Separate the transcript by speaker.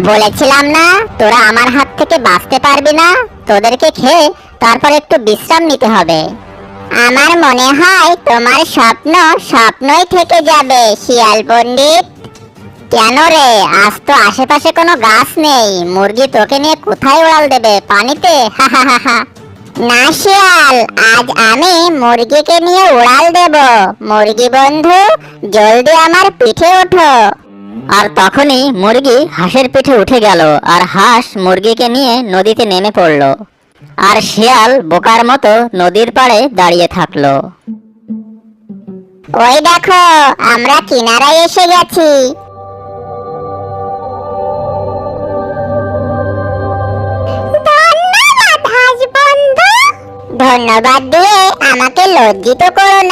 Speaker 1: বলেছিলাম না তোরা আমার হাত থেকে বাঁচতে পারবি না। তোদেরকে খেয়ে তারপর একটু বিশ্রাম নিতে হবে। আমার মনে হয় তোমার স্বপ্ন স্বপ্নই থেকে যাবে শিয়াল পণ্ডিত। কেন রে, আজ তো আশেপাশে কোনো গাছ নেই, মুরগি তোকে নিয়ে কোথায় উড়াল দেবে? পানিতে? হা হা হা হা। না শিয়াল, আজ আমি মুরগিকে নিয়ে উড়াল দেব। মুরগি বন্ধু, জলদি আমার পিঠে ওঠো।
Speaker 2: আর তখনই মুরগি হাঁসের পিঠে উঠে গেল, আর হাঁস মুরগিকে নিয়ে নদীতে নেমে পড়ল। আর শিয়াল বোকার মতো নদীর পাড়ে দাঁড়িয়ে থাকলো।
Speaker 1: ওই দেখো, আমরা কিনারায় এসে গেছি। ধন্যবাদ হাঁস বন্ধু। ধন্যবাদ দিয়ে আমাকে লজ্জিত করো না।